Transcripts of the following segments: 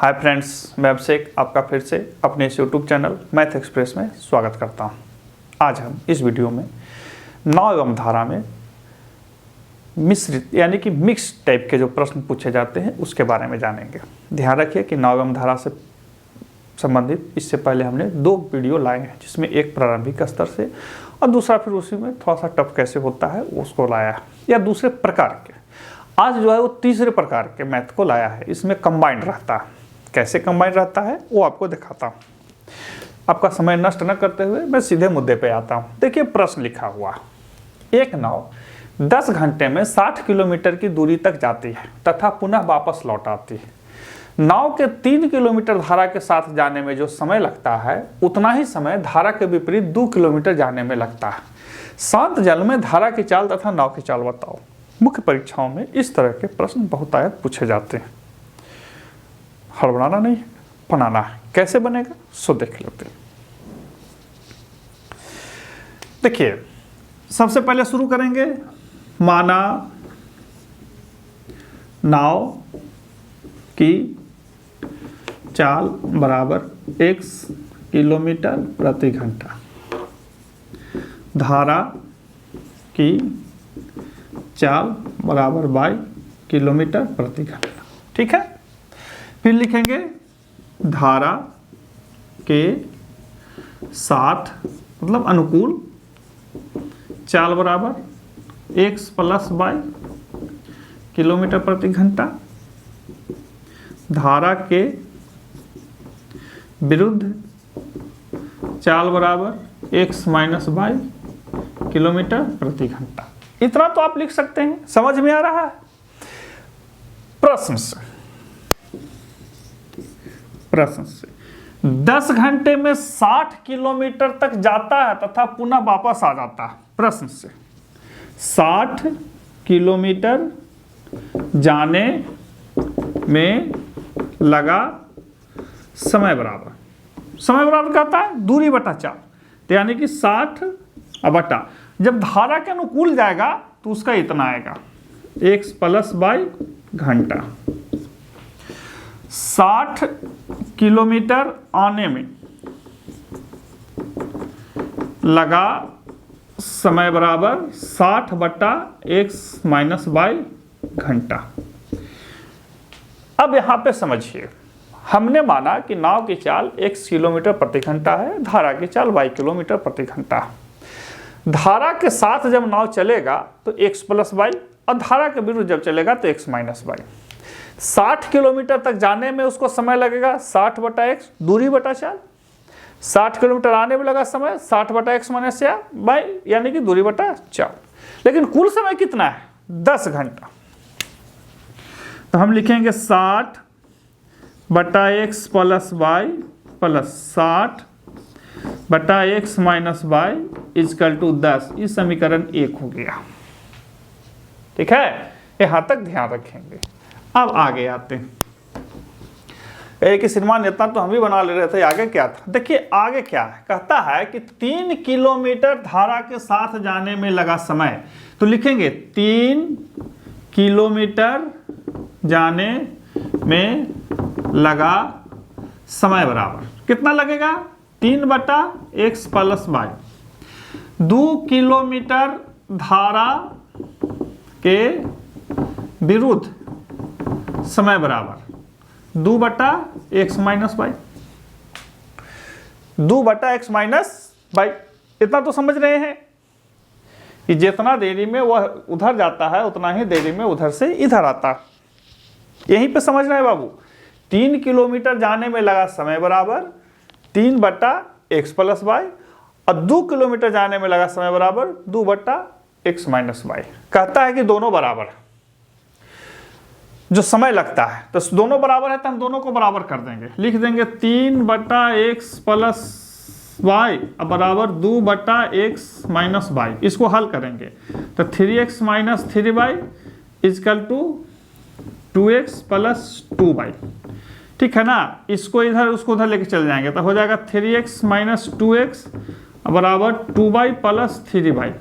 Hi friends, मैं अभिषेक आपका फिर से अपने इस यूट्यूब चैनल मैथ एक्सप्रेस में स्वागत करता हूं। आज हम इस वीडियो में नाव एवं धारा में मिश्रित यानी कि मिक्स टाइप के जो प्रश्न पूछे जाते हैं उसके बारे में जानेंगे। ध्यान रखिए कि नाव एवं धारा से संबंधित इससे पहले हमने 2 वीडियो लाए हैं, जिसमें एक प्रारंभिक स्तर से और दूसरा फिर उसी में थोड़ा सा टफ कैसे होता है उसको लाया, या दूसरे प्रकार के। आज जो है वो तीसरे प्रकार के मैथ को लाया है। इसमें कंबाइंड रहता है। कैसे कंबाइंड रहता है वो आपको दिखाता हूँ। आपका समय नष्ट न करते हुए मैं सीधे मुद्दे पे आता हूँ। देखिए प्रश्न लिखा हुआ, एक नाव 10 घंटे में 60 किलोमीटर की दूरी तक जाती है तथा पुनः वापस लौट आती है। नाव के 3 किलोमीटर धारा के साथ जाने में जो समय लगता है उतना ही समय धारा के विपरीत 2 किलोमीटर जाने में लगता है। शांत जल में धारा की चाल तथा नाव की चाल बताओ। मुख्य परीक्षाओं में इस तरह के प्रश्न बहुतायत पूछे जाते हैं। हड़बड़ाना नहीं, बनाना है। कैसे बनेगा सो देख लेते हैं। देखिए सबसे पहले शुरू करेंगे। माना नाव की चाल बराबर x किलोमीटर प्रति घंटा, धारा की चाल बराबर y किलोमीटर प्रति घंटा। ठीक है, फिर लिखेंगे धारा के साथ मतलब अनुकूल चाल बराबर x प्लस y किलोमीटर प्रति घंटा, धारा के विरुद्ध चाल बराबर x माइनस y किलोमीटर प्रति घंटा। इतना तो आप लिख सकते हैं, समझ में आ रहा है। प्रश्न से 10 घंटे में 60 किलोमीटर तक जाता है तथा पुनः वापस आ जाता है। प्रश्न से 60 किलोमीटर जाने में लगा समय बराबर कहता है दूरी बटा चाल, तो यानी कि 60 बटा, जब धारा के अनुकूल जाएगा तो उसका इतना आएगा x प्लस y घंटा। 60 किलोमीटर आने में लगा समय बराबर 60 बटा x माइनस y घंटा। अब यहां पे समझिए, हमने माना कि नाव की चाल x किलोमीटर प्रति घंटा है, धारा की चाल y किलोमीटर प्रति घंटा है। धारा के साथ जब नाव चलेगा तो x प्लस y, और धारा के विरुद्ध जब चलेगा तो x माइनस y। 60 किलोमीटर तक जाने में उसको समय लगेगा 60 बटा x, दूरी बटा चाल। 60 किलोमीटर आने में लगा समय 60 बटा x माइनस y, यानी कि दूरी बटा चाल। लेकिन कुल समय कितना है? 10 घंटा। तो हम लिखेंगे 60 बटा x प्लस y प्लस 60 बटा x minus y equal to 10। इस समीकरण 1 हो गया। ठीक है, यहां तक ध्यान रखेंगे। अब आगे आते हैं। एक श्रीमान इतना तो हम भी बना ले रहे थे, आगे क्या था? देखिए आगे क्या है, कहता है कि 3 किलोमीटर धारा के साथ जाने में लगा समय। तो लिखेंगे 3 किलोमीटर जाने में लगा समय बराबर कितना लगेगा? 3 बटा x प्लस y। 2 किलोमीटर धारा के विरुद्ध समय बराबर 2 बटा x माइनस y। 2 बटा x माइनस y। इतना तो समझ रहे हैं कि जितना देरी में वह उधर जाता है उतना ही देरी में उधर से इधर आता है। यहीं पे समझ रहे हैं बाबू। 3 किलोमीटर जाने में लगा समय बराबर 3 बटा x प्लस y, और 2 किलोमीटर जाने में लगा समय बराबर 2 बटा x माइनस y। कहता है कि दोनों बराबर है जो समय लगता है, तो दोनों बराबर है तो हम दोनों को बराबर कर देंगे। लिख देंगे 3 बटा x प्लस y बराबर 2 बटा x माइनस y। इसको हल करेंगे तो 3x minus 3y is equal to 2x plus 2y। ठीक है ना, इसको इधर उसको उधर लेके चले जाएंगे तो हो जाएगा 3x माइनस 2x बराबर 2y प्लस 3y,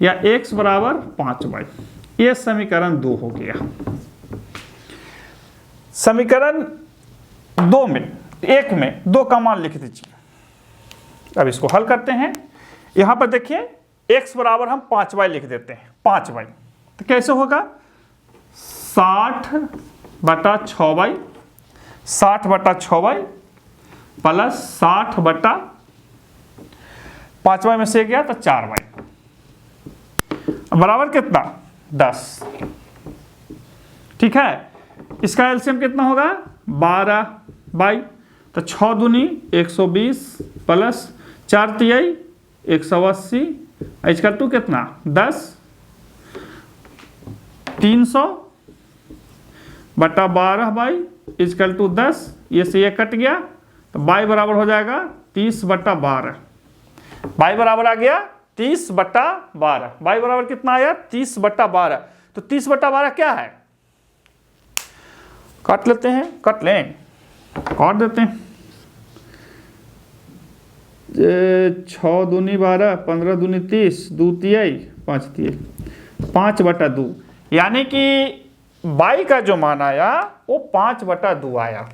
या x बराबर 5y। ये समीकरण 2 हो गया। समीकरण एक में 2 का मान लिख दीजिए। अब इसको हल करते हैं। यहां पर देखिए x बराबर हम 5y लिख देते हैं, 5y। तो कैसे होगा 60/6y, 60/6y प्लस 60/5y में से गया तो 4y बराबर कितना 10। ठीक है, इसका एलसीएम कितना होगा 12y। तो 6 दूनी 120 प्लस 4 तिहाई 180 इसका टू कितना 10, 300/12y इजकल टू 10, ये से ये कट गया तो y बराबर हो जाएगा 30/12। y बराबर आ गया 30/12। y बराबर कितना आया 30/12। तो 30/12 क्या है, काट लेते हैं, काट लें, काट देते हैं। 6 दूनी 12, 15 दूनी 30, 2 तिहाई 5 तिहाई 5/2, यानी कि y का जो मान आया वो 5/2 आया।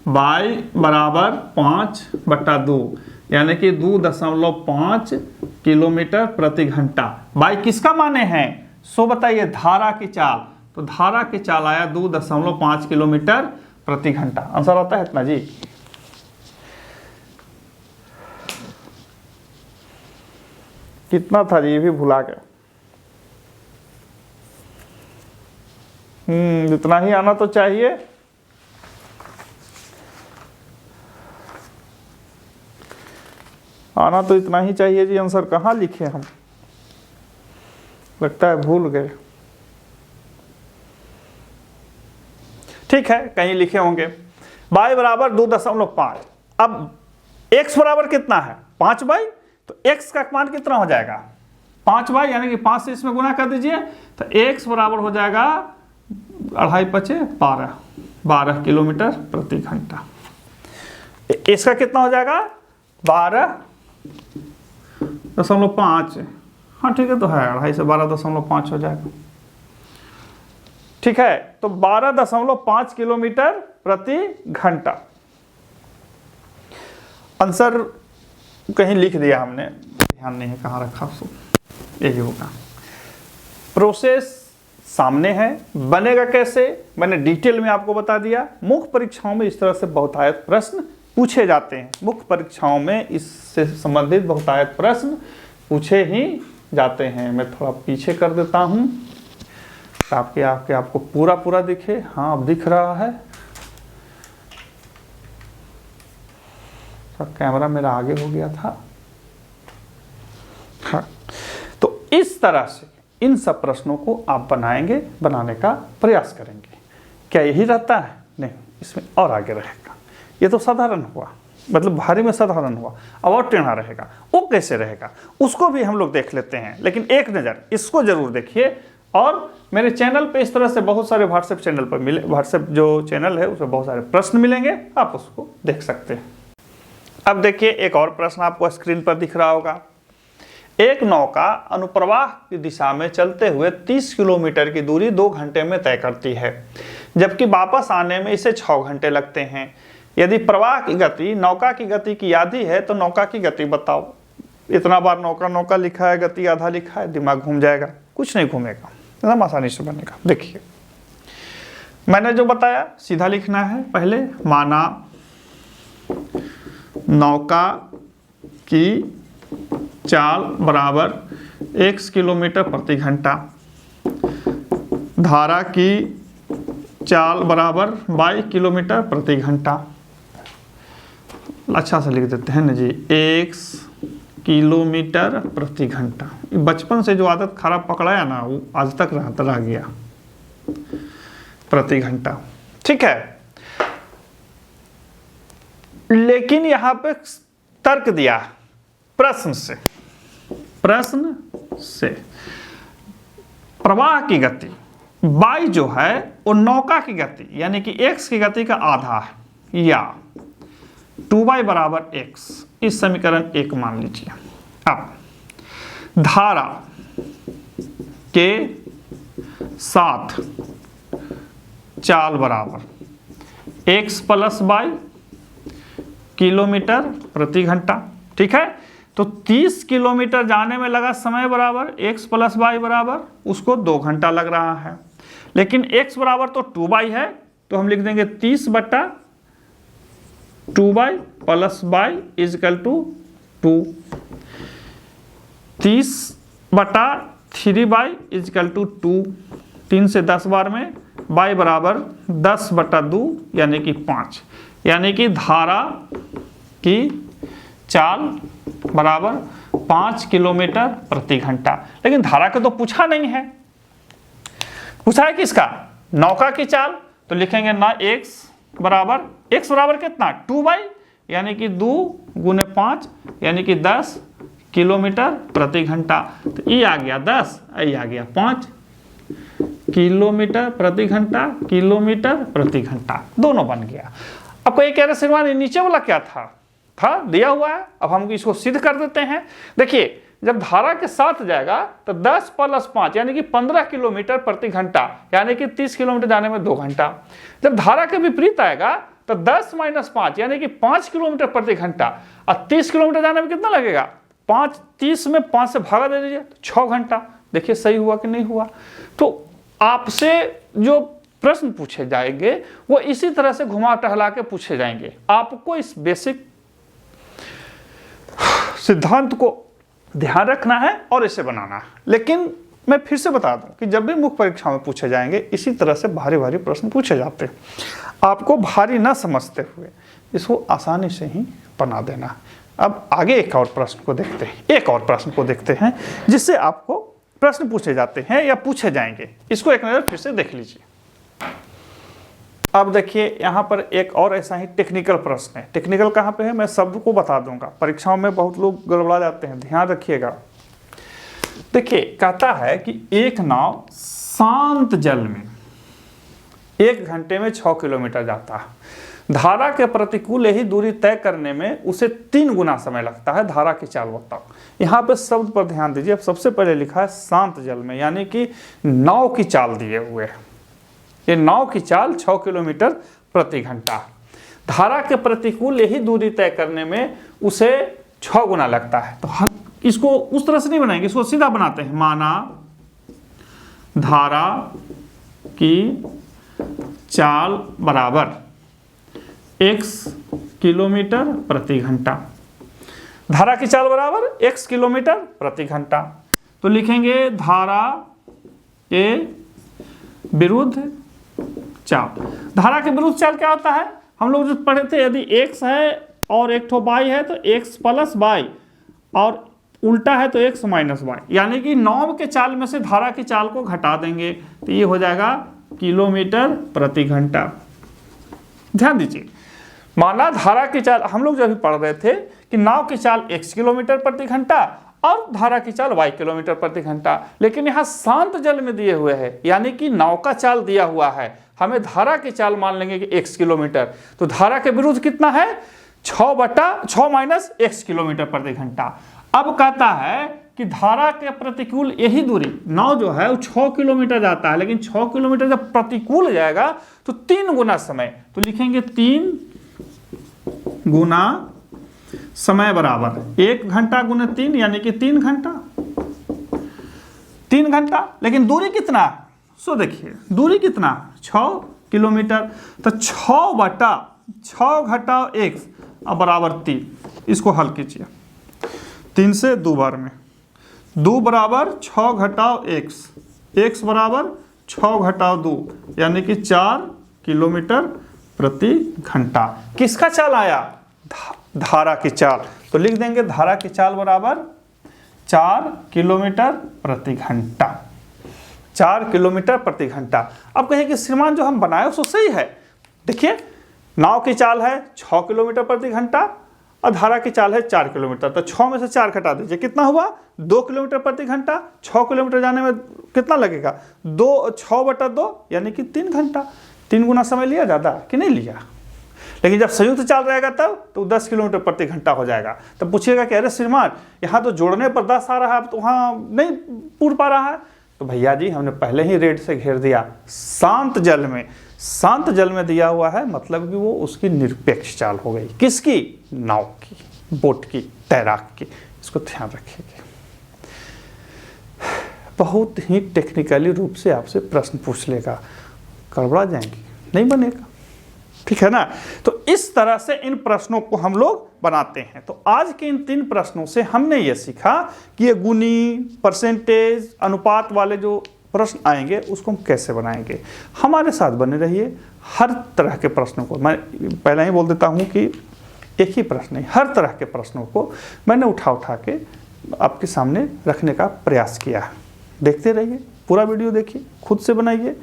y बराबर 5/2 यानी कि 2.5 किलोमीटर प्रति घंटा। y किसका माने हैं सो बताइए, धारा की चाल। तो धारा की चाल आया 2.5 किलोमीटर प्रति घंटा। आंसर आता है इतना जी। कितना था जी, ये भी भुला गए। इतना ही आना तो चाहिए। आना तो इतना ही चाहिए जी। आंसर कहाँ लिखे हम, लगता है भूल गए। ठीक है, कहीं लिखे होंगे। y बराबर 2.5। अब x बराबर कितना है 5y, तो x का मान कितना हो जाएगा 5y, यानी कि 5 से इसमें गुना कर दीजिए तो x बराबर हो जाएगा 2.5 × 12 किलोमीटर प्रति घंटा। इसका कितना हो जाएगा 12.5। हाँ ठीक है, तो है 2.5 से 12.5 हो जाएगा। ठीक है, तो 12.5 किलोमीटर प्रति घंटा। आंसर कहीं लिख दिया हमने, ध्यान नहीं है कहाँ रखा, सो यही होगा। प्रोसेस सामने है, बनेगा कैसे मैंने डिटेल में आपको बता दिया। मुख्य परीक्षाओं में इस तरह से बहुतायत प्रश्न पूछे जाते हैं। मुख्य परीक्षाओं में इससे संबंधित बहुतायत प्रश्न पूछे ही जाते हैं। मैं थोड़ा पीछे कर देता हूं ताकि आपको पूरा दिखे। हाँ, अब दिख रहा है। तो कैमरा मेरा आगे हो गया था। हाँ, तो इस तरह से इन सब प्रश्नों को आप बनाएंगे, बनाने का प्रयास करेंगे। क्या यही रहता है? नहीं, इसमें और आगे रहेगा। ये तो साधारण हुआ, मतलब भारी में साधारण हुआ। अब और टेढ़ा रहेगा, वो कैसे रहेगा उसको भी हम लोग देख लेते हैं। लेकिन एक नज़र इसको जरूर देखिए। और मेरे चैनल पे इस तरह से बहुत सारे व्हाट्सएप चैनल पर मिले, व्हाट्सएप जो चैनल है उसमें बहुत सारे प्रश्न मिलेंगे, आप उसको देख सकते हैं। अब देखिए एक और प्रश्न आपको स्क्रीन पर दिख रहा होगा। एक नौका अनुप्रवाह की दिशा में चलते हुए 30 किलोमीटर की दूरी 2 घंटे में तय करती है, जबकि वापस आने में इसे 6 घंटे लगते हैं। यदि प्रवाह की गति नौका की गति की आधी है तो नौका की गति बताओ। इतना बार नौका लिखा है, गति आधा लिखा है, दिमाग घूम जाएगा। कुछ नहीं घूमेगा, एकदम आसानी से बनेगा। देखिए मैंने जो बताया सीधा लिखना है। पहले माना नौका की चाल बराबर x किलोमीटर प्रति घंटा, धारा की चाल बराबर y किलोमीटर प्रति घंटा। अच्छा से लिख देते हैं ना जी, x किलोमीटर प्रति घंटा। बचपन से जो आदत खराब पकड़ाया ना, वो आज तक रह गया, प्रति घंटा। ठीक है, लेकिन यहां पे तर्क दिया प्रश्न से प्रवाह की गति y जो है वो नौका की गति यानी कि x की गति का आधा है, या 2y बराबर x, इस समीकरण 1 मान लीजिए। अब धारा के साथ चाल बराबर x प्लस वाई किलोमीटर प्रति घंटा। ठीक है, तो 30 किलोमीटर जाने में लगा समय बराबर x प्लस वाई बराबर उसको 2 घंटा लग रहा है, लेकिन x बराबर तो 2y है, तो हम लिख देंगे 30 बटा 2y plus Y is equal to 2, 30 बटा 3y इजकल टू 2, 3 से 10 बार में y बराबर 10 बटा 2 यानी कि 5, यानी कि धारा की चाल बराबर 5 किलोमीटर प्रति घंटा। लेकिन धारा का तो पूछा नहीं है, पूछा है किसका, नौका की चाल। तो लिखेंगे ना x बराबर कितना 2y यानी कि 2 गुने 5 यानी कि 10 किलोमीटर प्रति घंटा। तो ये आ गया 10, ये आ गया 5 किलोमीटर प्रति घंटा, किलोमीटर प्रति घंटा दोनों बन गया। अब कोई कह रहे श्रीमान नीचे वाला क्या था दिया हुआ है, अब हम इसको सिद्ध कर देते हैं। देखिए जब धारा के साथ जाएगा तो 10 प्लस 5 यानी कि 15 किलोमीटर प्रति घंटा, यानी कि 30 किलोमीटर जाने में 2 घंटा। जब धारा के विपरीत आएगा तो 10 माइनस 5 यानी कि 5 किलोमीटर प्रति घंटा, और 30 किलोमीटर जाने में कितना लगेगा 5, 30 में 5 से भागा दे दीजिए तो 6 घंटा। देखिए सही हुआ कि नहीं हुआ। तो आपसे जो प्रश्न पूछे जाएंगे वो इसी तरह से घुमा टहला के पूछे जाएंगे। आपको इस बेसिक सिद्धांत को ध्यान रखना है और इसे बनाना है। लेकिन मैं फिर से बता दूं कि जब भी मुख्य परीक्षा में पूछे जाएंगे इसी तरह से भारी भारी प्रश्न पूछे जाते हैं। आपको भारी न समझते हुए इसको आसानी से ही बना देना। अब आगे एक और प्रश्न को देखते हैं जिससे आपको प्रश्न पूछे जाते हैं या पूछे जाएंगे। इसको एक नज़र फिर से देख लीजिए। अब देखिए यहाँ पर एक और ऐसा ही टेक्निकल प्रश्न है। टेक्निकल कहाँ पे है मैं शब्द को बता दूंगा, परीक्षाओं में बहुत लोग गड़बड़ा जाते हैं, ध्यान रखिएगा। देखिए कहता है कि एक नाव शांत जल में 1 घंटे में 6 किलोमीटर जाता है। धारा के प्रतिकूल यही दूरी तय करने में उसे 3 गुना समय लगता है, धारा की चाल बताओ। यहाँ पे शब्द पर ध्यान दीजिए। अब सबसे पहले लिखा है शांत जल में, यानी कि नाव की चाल दिए हुए है। ये नाव की चाल 6 किलोमीटर प्रति घंटा, धारा के प्रतिकूल यही दूरी तय करने में उसे 6 गुना लगता है। तो इसको उस तरह से नहीं बनाएंगे, इसको सीधा बनाते हैं। माना धारा की चाल बराबर x किलोमीटर प्रति घंटा, धारा की चाल बराबर x किलोमीटर प्रति घंटा। तो लिखेंगे धारा के विरुद्ध चाल। धारा के विरुद्ध चाल क्या होता है, हम लोग जो पढ़े थे, यदि x है और एक ठो y है तो x प्लस y, और उल्टा है तो x माइनस y, यानी कि नाव के चाल में से धारा की चाल को घटा देंगे तो ये हो जाएगा किलोमीटर प्रति घंटा। ध्यान दीजिए, माना धारा की चाल, हम लोग जब पढ़ रहे थे कि नाव की चाल x किलोमीटर प्रति घंटा और धारा की चाल y किलोमीटर प्रति घंटा, लेकिन यहाँ शांत जल में दिए हुए हैं, यानी कि नाव का चाल दिया हुआ है, हमें धारा की चाल मान लेंगे कि x किलोमीटर। तो धारा के विरुद्ध कितना है 6 माइनस x किलोमीटर प्रति घंटा। अब कहता है कि धारा के प्रतिकूल यही दूरी, नाव जो है वो 6 किलोमीटर जाता है, लेकिन 6 किलोमीटर जब प्रतिकूल जाएगा तो 3 गुना समय, तो लिखेंगे 3 गुना समय बराबर 1 घंटा गुने 3 यानी कि 3 घंटा, 3 घंटा। लेकिन दूरी कितना, सो देखिए दूरी कितना 6 किलोमीटर, तो 6 बटा 6 घटाओ x अब बराबर 3। इसको हल कीजिए 3 से 2 बार में, 2 बराबर 6 घटाओ x बराबर 6 घटाओ 2 यानी कि 4 किलोमीटर प्रति घंटा। किसका चाल आया, धारा की चाल। तो लिख देंगे धारा की चाल बराबर 4 किलोमीटर प्रति घंटा, 4 किलोमीटर प्रति घंटा। अब कहिए कि श्रीमान जो हम बनाए उसको सही है। देखिए नाव की चाल है 6 किलोमीटर प्रति घंटा और धारा की चाल है 4 किलोमीटर, तो 6 में से 4 घटा दीजिए, कितना हुआ 2 किलोमीटर प्रति घंटा। 6 किलोमीटर जाने में कितना लगेगा 6 बटा 2 यानी कि 3 घंटा। 3 गुना समय लिया ज़्यादा कि नहीं लिया, लेकिन जब संयुक्त चाल रहेगा तब तो 10 किलोमीटर प्रति घंटा हो जाएगा। तब पूछिएगा कि अरे श्रीमान यहाँ तो जोड़ने पर 10 आ रहा है, अब तो वहाँ नहीं पूर पा रहा है। तो भैया जी हमने पहले ही रेड से घेर दिया। शांत जल में, शांत जल में दिया हुआ है मतलब कि वो उसकी निरपेक्ष चाल हो गई। किसकी? नाव की, बोट की, तैराक की। इसको ध्यान रखिएगा। बहुत ही टेक्निकली रूप से आपसे प्रश्न पूछ लेगा, गड़बड़ा जाएंगे, नहीं बनेगा, ठीक है ना। तो इस तरह से इन प्रश्नों को हम लोग बनाते हैं। तो आज के इन 3 प्रश्नों से हमने ये सीखा कि ये गुणी, परसेंटेज, अनुपात वाले जो प्रश्न आएंगे उसको हम कैसे बनाएंगे। हमारे साथ बने रहिए। हर तरह के प्रश्नों को मैं पहले ही बोल देता हूँ कि एक ही प्रश्न नहीं, हर तरह के प्रश्नों को मैंने उठा के आपके सामने रखने का प्रयास किया। देखते रहिए, पूरा वीडियो देखिए, खुद से बनाइए,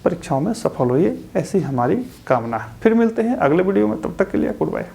परीक्षाओं में सफल होइए, ऐसी हमारी कामना है। फिर मिलते हैं अगले वीडियो में, तब तक के लिए गुड बाय।